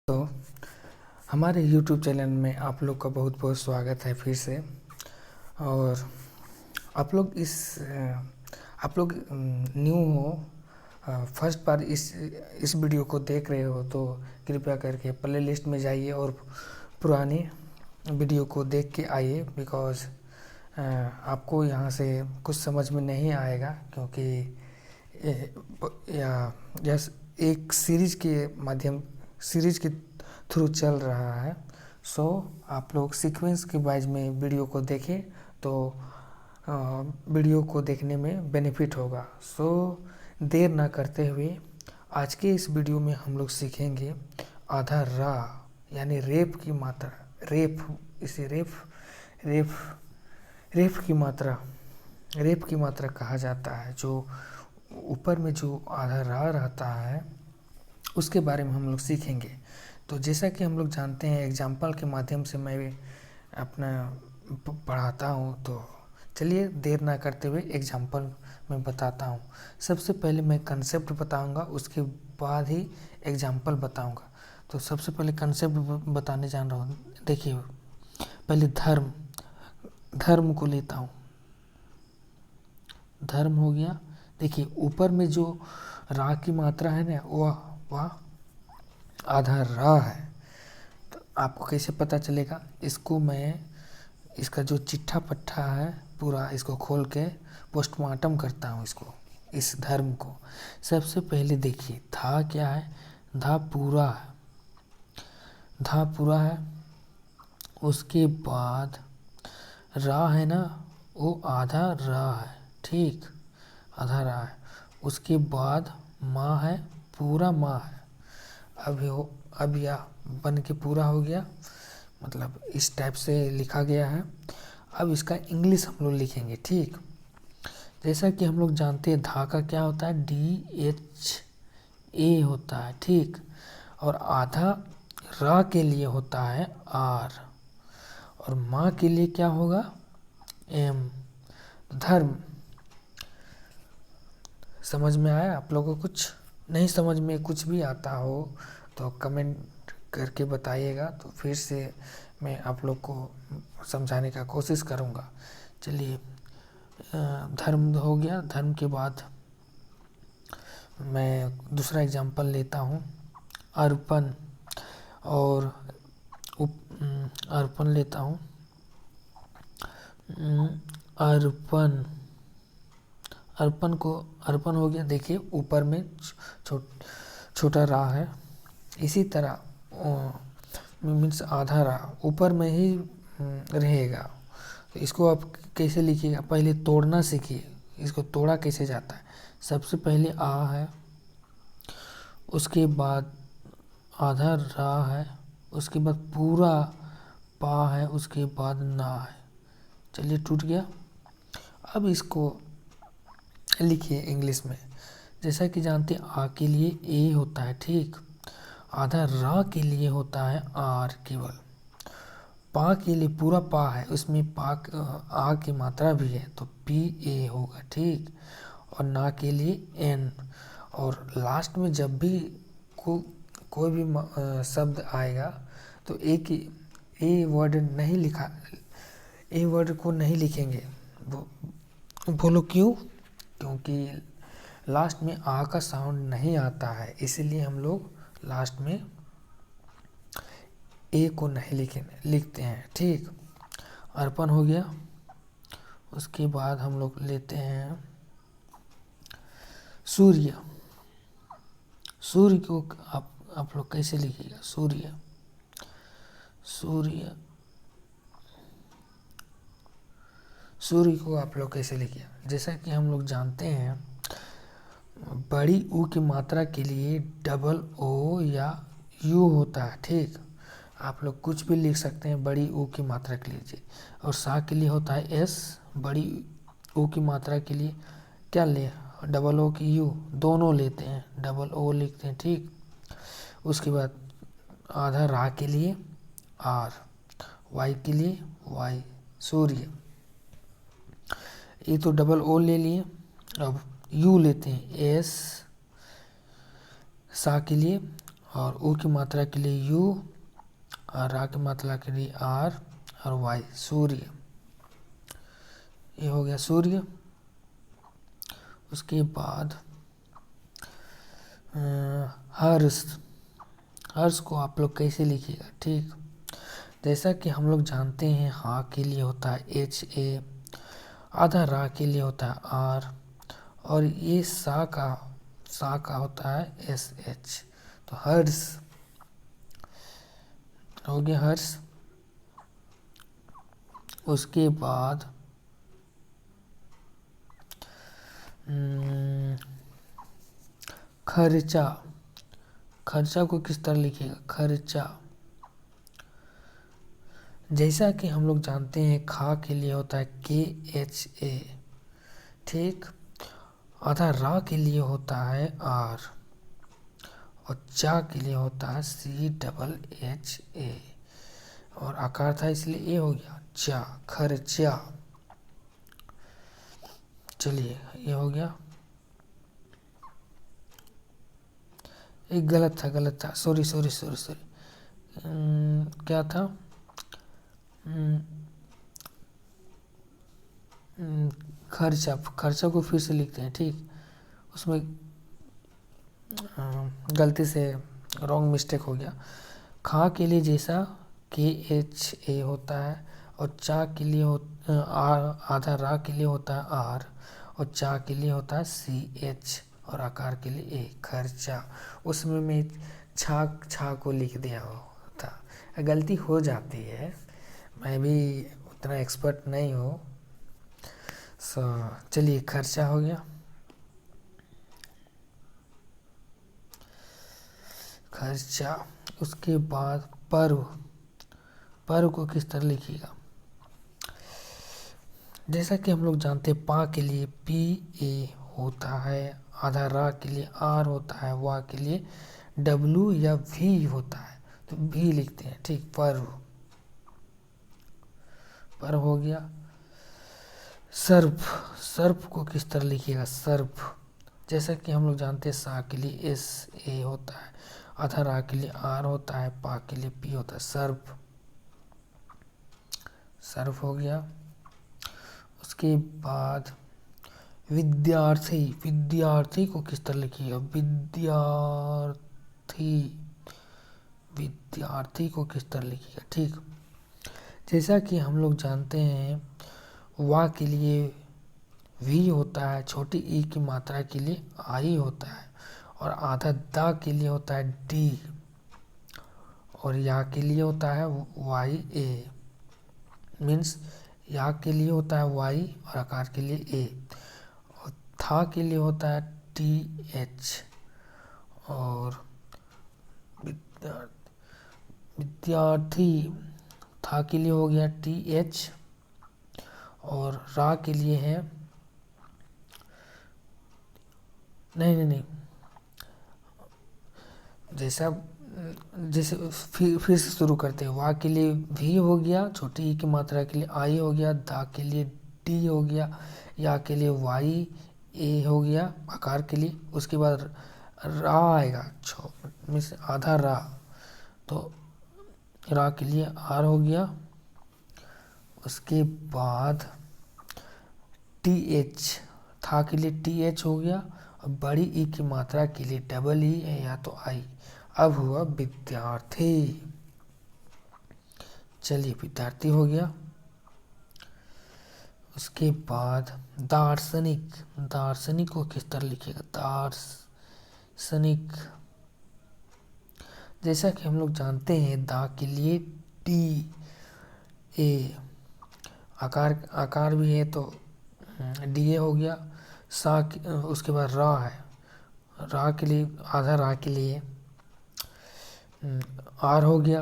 तो हमारे YouTube channel में आप लोग का बहुत बहुत स्वागत है फिर से। और आप लोग न्यू हो, फर्स्ट बार इस वीडियो को देख रहे हो तो कृपया करके प्ले लिस्ट में जाइए और पुरानी वीडियो को देख के आइए। बिकॉज़ आपको यहाँ से कुछ समझ में नहीं आएगा, क्योंकि यस एक सीरीज के थ्रू चल रहा है। सो आप लोग सीक्वेंस के वाइज में वीडियो को देखें तो वीडियो को देखने में बेनिफिट होगा। सो देर ना करते हुए आज के इस वीडियो में हम लोग सीखेंगे आधा रा यानी रेप की मात्रा। इसे रेप की मात्रा कहा जाता है। जो ऊपर में जो आधा रा रहता है उसके बारे में हम लोग सीखेंगे। तो जैसा कि हम लोग जानते हैं, एग्जाम्पल के माध्यम से मैं अपना पढ़ाता हूँ। तो चलिए देर ना करते हुए एग्जाम्पल मैं बताता हूँ। सबसे पहले मैं कंसेप्ट बताऊँगा, उसके बाद ही एग्जाम्पल बताऊँगा। तो सबसे पहले कंसेप्ट बताने जान रहा हूँ। देखिए, पहले धर्म को लेता हूँ। धर्म हो गया। देखिए ऊपर में जो रा की मात्रा है ना, वह आधा रा है। तो आपको कैसे पता चलेगा? इसका जो चिट्ठा पट्ठा है पूरा इसको खोल के पोस्टमार्टम करता हूँ इस धर्म को। सबसे पहले देखिए धा क्या है? धा पूरा है। उसके बाद रा है ना, वो आधा रा है, ठीक, आधा रा है। उसके बाद माँ है, पूरा माँ है। अब यह बन के पूरा हो गया, मतलब इस टाइप से लिखा गया है। अब इसका इंग्लिश हम लोग लिखेंगे, ठीक। जैसा कि हम लोग जानते हैं धा का क्या होता है? DHA होता है, ठीक। और आधा रा के लिए होता है R, और माँ के लिए क्या होगा? M। धर्म समझ में आया आप लोगों को? कुछ नहीं समझ में कुछ भी आता हो तो कमेंट करके बताइएगा, तो फिर से मैं आप लोग को समझाने का कोशिश करूँगा। चलिए, धर्म हो गया। धर्म के बाद मैं दूसरा एग्जांपल लेता हूँ, अर्पण। और अर्पण लेता हूँ। अर्पण हो गया। देखिए ऊपर में छोटा रा है। इसी तरह मीन्स आधा रा ऊपर में ही रहेगा। तो इसको आप कैसे लिखिएगा? पहले तोड़ना सीखिए। इसको तोड़ा कैसे जाता है? सबसे पहले आ है, उसके बाद आधा रा है, उसके बाद पूरा पा है, उसके बाद ना है। चलिए टूट गया। अब इसको लिखिए इंग्लिश में। जैसा कि जानते हैं आ के लिए ए होता है, ठीक। आधा रा के लिए होता है आर केवल। पा के लिए पूरा पा है, उसमें आ की मात्रा भी है तो PA होगा, ठीक। और ना के लिए N। और लास्ट में जब भी कोई भी शब्द आएगा तो ए वर्ड को नहीं लिखेंगे। बोलो क्यों? क्योंकि लास्ट में आ का साउंड नहीं आता है, इसीलिए हम लोग लास्ट में ए को नहीं लिखते हैं, ठीक। अर्पण हो गया। उसके बाद हम लोग लेते हैं सूर्य। सूर्य को आप लोग कैसे लिखिएगा? सूर्य को आप लोग कैसे लिखिएगा? जैसा कि हम लोग जानते हैं बड़ी ऊ की मात्रा के लिए डबल O या U होता है, ठीक। आप लोग कुछ भी लिख सकते हैं बड़ी ऊ की मात्रा के लिए। और सा के लिए होता है S। बड़ी ऊ की मात्रा के लिए क्या ले? डबल O की U, दोनों लेते हैं, डबल O लिखते हैं, ठीक। उसके बाद आधा रा के लिए R, Y के लिए Y, सूर्य। ये तो डबल O ले लिए। अब U लेते हैं S सा के लिए, और ऊ की मात्रा के लिए यू और रा की मात्रा के लिए आर और वाई, सूर्य। ये हो गया सूर्य। उसके बाद हर्ष। हर्ष को आप लोग कैसे लिखिएगा, ठीक। जैसा कि हम लोग जानते हैं हा के लिए होता है एच ए, आधा रा के लिए होता है आर, और ये सा का होता है एस एच। तो हर्ष हो गया हर्ष। उसके बाद खर्चा। खर्चा को किस तरह लिखिएगा, खर्चा। जैसा कि हम लोग जानते हैं खा के लिए होता है के एच ए, ठीक। आधा रा के लिए होता है आर और चा के लिए होता है सी डबल एच ए, और आकार था इसलिए ए हो गया चा, खर्चा। चलिए ये हो गया। एक गलत था, सॉरी सॉरी सॉरी सॉरी। क्या था, खर्चा। खर्चा को फिर से लिखते हैं, ठीक। उसमें गलती से रॉन्ग मिस्टेक हो गया। खा के लिए जैसा के एच ए होता है और चा के लिए आधा रा के लिए होता है आर और चा के लिए होता है सी एच और आकार के लिए ए, खर्चा। उसमें मैं छा को लिख दिया था, गलती हो जाती है, मैं भी उतना एक्सपर्ट नहीं हूँ। चलिए खर्चा हो गया। खर्चा। उसके बाद पर्व। पर्व को किस तरह लिखिएगा, जैसा कि हम लोग जानते हैं पा के लिए पी ए होता है, आधा रा के लिए आर होता है, वा के लिए डब्ल्यू या वी होता है, तो भी लिखते हैं, ठीक। पर्व। पर्व हो गया। सर्फ। सर्फ को किस तरह लिखिएगा, सर्फ। जैसा कि हम लोग जानते हैं सा के लिए एस ए होता है, आधा रा के लिए आर होता है, पा के लिए पी होता है, सर्फ। सर्फ हो गया। उसके बाद विद्यार्थी। विद्यार्थी को किस तरह लिखिएगा, विद्यार्थी। विद्यार्थी को किस तरह लिखिएगा, ठीक। जैसा कि हम लोग जानते हैं वा के लिए वी होता है, छोटी ई की मात्रा के लिए आई होता है, और आधा दा के लिए होता है डी, और या के लिए होता है वाई ए, मीन्स या के लिए होता है वाई और आकार के लिए ए, और था के लिए होता है टी एच, और विद्यार्थी था के लिए हो गया टी एच, और रा के लिए है नहीं, जैसा जैसे फिर से शुरू करते हैं। वा के लिए भी हो गया, छोटी ई की मात्रा के लिए आई हो गया, दा के लिए डी हो गया, या के लिए वाई ए हो गया आकार के लिए। उसके बाद रा आएगा, मीन्स आधा रा, तो रा के लिए आर हो गया। उसके बाद टी एच, था के लिए टी एच हो गया, और बड़ी ई की मात्रा के लिए डबल ई है या तो आई। अब हुआ विद्यार्थी। चलिए विद्यार्थी हो गया। उसके बाद दार्शनिक। दार्शनिक को किस तरह लिखिएगा, दार्शनिक। जैसा कि हम लोग जानते हैं दा के लिए टी ए, आकार भी है तो डी ए हो गया। सा उसके बाद रा है, रा के लिए आधा रा के लिए आर हो गया।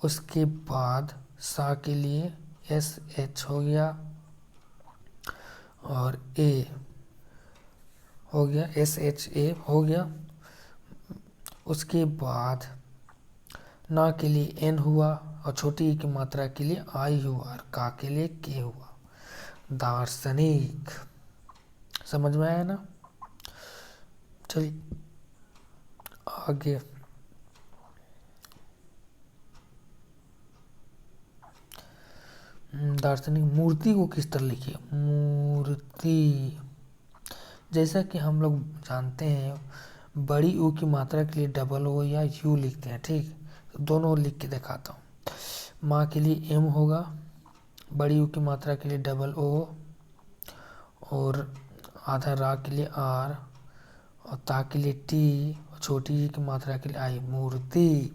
उसके बाद सा के लिए एस एच हो गया, और ए हो गया, एस एच ए हो गया। उसके बाद ना के लिए एन हुआ, और छोटी ई की मात्रा के लिए आई हुआ, और का के लिए के हुआ, दार्शनिक। समझ में आया ना। चलिए आगे दार्शनिक मूर्ति को किस तरह लिखिए? मूर्ति। जैसा कि हम लोग जानते हैं बड़ी यू की मात्रा के लिए डबल ओ या यू लिखते हैं, ठीक। तो दोनों लिख के दिखाता हूँ। माँ के लिए एम होगा, बड़ी यू की मात्रा के लिए डबल ओ, और आधा रा के लिए आर, और ता के लिए टी, और छोटी ई की मात्रा के लिए आई, मूर्ति।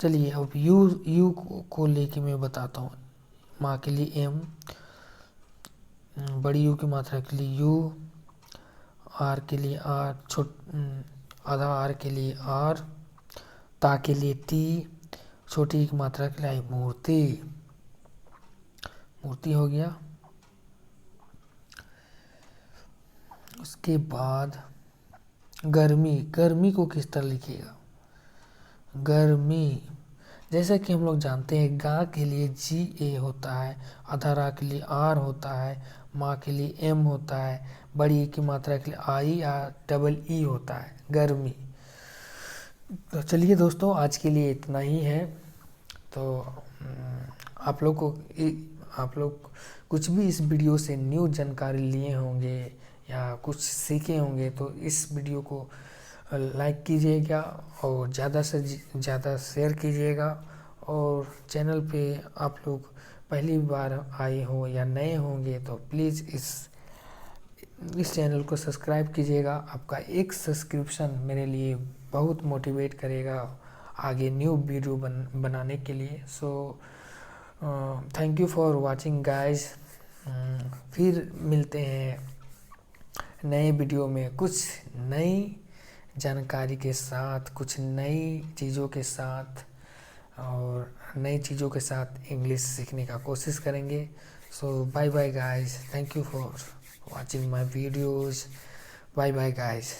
चलिए अब यू को लेके मैं बताता हूँ। माँ के लिए एम, बड़ी यू की मात्रा के लिए यू, आर के लिए आर, आधा आर के लिए आर, ता के लिए टी, छोटी ई की मात्रा के लिए आई, मूर्ति। मूर्ति हो गया। उसके बाद गर्मी। गर्मी को किस तरह लिखिएगा? गर्मी। जैसा कि हम लोग जानते हैं गा के लिए जी ए होता है, आधा रा के लिए आर होता है, माँ के लिए एम होता है, बड़ी ई की मात्रा के लिए आई या डबल ई होता है, गर्मी। तो चलिए दोस्तों आज के लिए इतना ही है। तो आप लोग कुछ भी इस वीडियो से न्यू जानकारी लिए होंगे या कुछ सीखे होंगे तो इस वीडियो को लाइक कीजिएगा और ज़्यादा से ज़्यादा शेयर कीजिएगा। और चैनल पे आप लोग पहली बार आए हो या नए होंगे तो प्लीज़ इस चैनल को सब्सक्राइब कीजिएगा। आपका एक सब्सक्रिप्शन मेरे लिए बहुत मोटिवेट करेगा आगे न्यू वीडियो बनाने के लिए। So thank you for watching guys. फिर मिलते हैं नए वीडियो में कुछ नई जानकारी के साथ, कुछ नई चीज़ों के साथ, और नई चीज़ों के साथ इंग्लिश सीखने का कोशिश करेंगे। So bye bye guys, thank you for watching my videos, bye bye guys.